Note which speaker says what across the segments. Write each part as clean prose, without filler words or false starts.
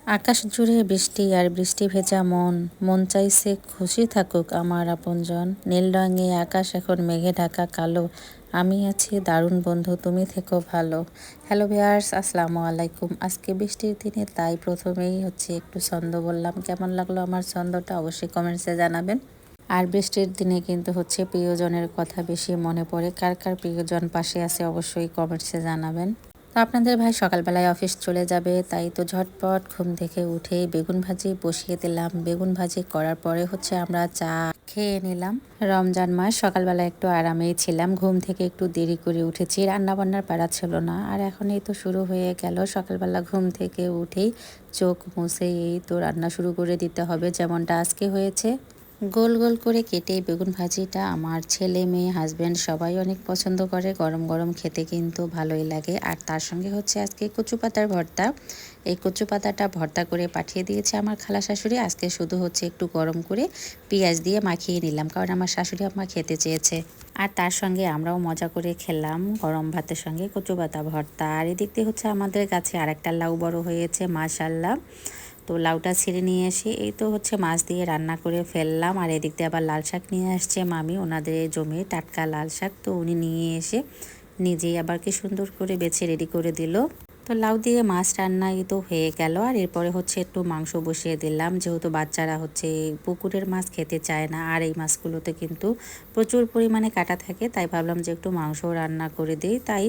Speaker 1: আকাশ জুড়ে বৃষ্টি আর বৃষ্টি ভেজা মন, মন চাইছে খুশি থাকুক আমার আপনজন। নীল রঙে আকাশ এখন মেঘে ঢাকা কালো, আমি আছি দারুণ বন্ধু, তুমি থেকো ভালো। হ্যালো ভিউয়ার্স, আসসালামু আলাইকুম। আজকে বৃষ্টির দিনে তাই প্রথমেই একটু ছন্দ বললাম। কেমন লাগলো আমার ছন্দটা অবশ্যই কমেন্টসে জানাবেন। আর বৃষ্টির দিনে কিন্তু প্রিয়জনের কথা বেশি মনে পড়ে। কার কার প্রিয়জন পাশে আছে অবশ্যই কমেন্টসে জানাবেন। তো আপনাদের ভাই সকালবেলায় অফিস চলে যাবে, তাই তো ঝটপট ঘুম থেকে উঠেই বেগুন ভাজি বসিয়ে দিলাম। বেগুন ভাজি করার পরে আমরা চা খেয়ে নিলাম। রমজান মাস সকালবেলা একটু আরামেই ছিলাম, ঘুম থেকে একটু দেরি করে উঠেছি, রান্না বান্নার পারা ছিল না। আর এখন এই তো শুরু হয়ে গেল, সকালবেলা ঘুম থেকে উঠেই চোখ মুছে এই তো রান্না শুরু করে দিতে হবে, যেমনটা আজকে হয়েছে। গোল গোল করে কেটে বেগুন ভাজিটা আমার ছেলে মেয়ে হাজব্যান্ড সবাই অনেক পছন্দ করে। গরম গরম খেতে কিন্তু ভালোই লাগে। আর তার সঙ্গে আজকে কচু পাতার ভর্তা। এই কচু পাতাটা ভর্তা করে পাঠিয়ে দিয়েছে আমার খালা শাশুড়ি। আজকে শুধু একটু গরম করে পেঁয়াজ দিয়ে মাখিয়ে নিলাম, কারণ আমার শাশুড়ি আম্মা খেতে চেয়েছে। আর তার সঙ্গে আমরাও মজা করে খেলাম গরম ভাতের সঙ্গে কচু পাতা ভর্তা। আর এদিক দিয়ে আমাদের কাছে আরেকটা লাউ বড় হয়েছে, মাশাল্লাহ। তো লাউটা ছিঁড়ে নিয়ে এসে এই তো মাছ দিয়ে রান্না করে ফেললাম। আর এদিক দিয়ে আবার লাল শাক নিয়ে আসছে মামি, ওনাদের জমি টাটকা লাল শাক। তো উনি নিয়ে এসে নিজেই আবার কি সুন্দর করে বেছে রেডি করে দিল। তো লাউ দিয়ে মাছ রান্না তো হয়ে গেল। আর এরপরে একটু মাংস বসিয়ে দিলাম, যেহেতু বাচ্চারা পুকুরের মাছ খেতে চায় না। আর এই মাছগুলোতে কিন্তু প্রচুর পরিমাণে কাটা থাকে, তাই ভাবলাম যে একটু মাংস রান্না করে দিই। তাই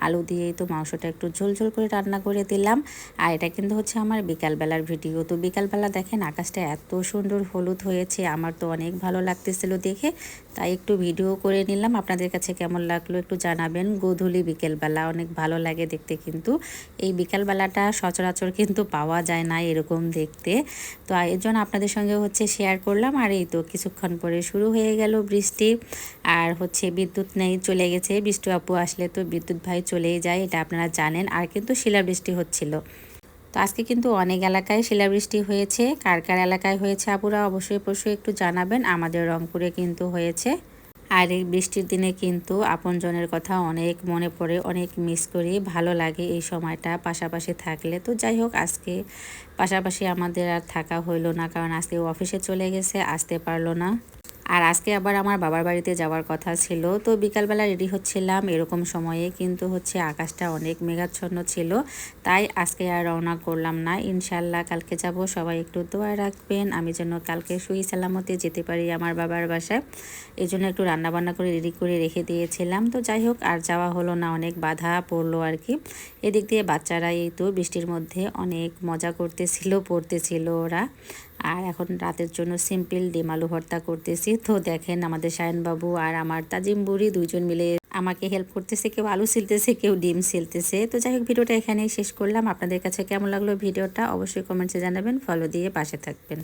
Speaker 1: আলু দিয়েই তো মাংসটা একটু ঝোল ঝোল করে রান্না করে দিলাম। আর এটা কিন্তু আমার বিকালবেলার ভিডিও। তো বিকালবেলা দেখেন আকাশটা এত সুন্দর হলুদ হয়েছে, আমার তো অনেক ভালো লাগতেছিল দেখে, তাই একটু ভিডিও করে নিলাম। আপনাদের কাছে কেমন লাগলো একটু জানাবেন। গোধূলি বিকেলবেলা অনেক ভালো লাগে দেখতে, কিন্তু এই বিকালবেলাটা সচরাচর কিন্তু পাওয়া যায় না এরকম দেখতে। তো এর জন্য আপনাদের সঙ্গে শেয়ার করলাম। আর এই তো কিছুক্ষণ পরে শুরু হয়ে গেল বৃষ্টি। আর বিদ্যুৎ নেই, চলে গেছে। বৃষ্টি আপু আসলে তো বিদ্যুৎ ভাই চলেই যায়, এটা আপনারা জানেন। আর কিন্তু শিলাবৃষ্টি হচ্ছিল। তো আজকে কিন্তু অনেক এলাকায় শিলাবৃষ্টি হয়েছে। কার কার এলাকায় হয়েছে আপুরা অবশ্যই একটু জানাবেন। আমাদের রংপুরে কিন্তু হয়েছে। আর এই বৃষ্টির দিনে কিন্তু আপনজনের কথা অনেক মনে পড়ে, অনেক মিস করি। ভালো লাগে এই সময়টা পাশাপাশি থাকলে। তো যাই হোক, আজকে পাশাপাশি আমাদের আর থাকা হইলো না, কারণ আজকে অফিসে চলে গেছে, আসতে পারলো না। আর আজকে আবার আমার বাবার বাড়িতে যাওয়ার কথা ছিল। তো বিকালবেলা রেডি হচ্ছিলাম, এরকম সময়ে কিন্তু আকাশটা অনেক মেঘাচ্ছন্ন ছিল, তাই আজকে আর রওনা করলাম না। ইনশাল্লাহ কালকে যাব। সবাই একটু দোয়া রাখবেন আমি যেন কালকে সুই সালামতে যেতে পারি আমার বাবার বাসায়। এই জন্য একটু রান্নাবান্না করে রেডি করে রেখে দিয়েছিলাম। তো যাই হোক, আর যাওয়া হলো না, অনেক বাধা পড়লো আর কি। এদিক দিয়ে বাচ্চারা এই তো বৃষ্টির মধ্যে অনেক মজা করতেছিল, পড়তেছিল ওরা। আর এখন রাতের জন্য সিম্পল ডিম আলু ভর্তা করতেছি। তো দেখেন আমাদের সায়নবাবু আর আমার তাজিম বুড়ি দুইজন মিলে আমাকে হেল্প করতেছে, কেউ আলু ছিলতেছে, কেউ ডিম ছিলতেছে। তো যাই হোক, ভিডিওটা এখানেই শেষ করলাম। আপনাদের কাছে কেমন লাগলো ভিডিওটা অবশ্যই কমেন্টসে জানাবেন, ফলো দিয়ে পাশে থাকবেন।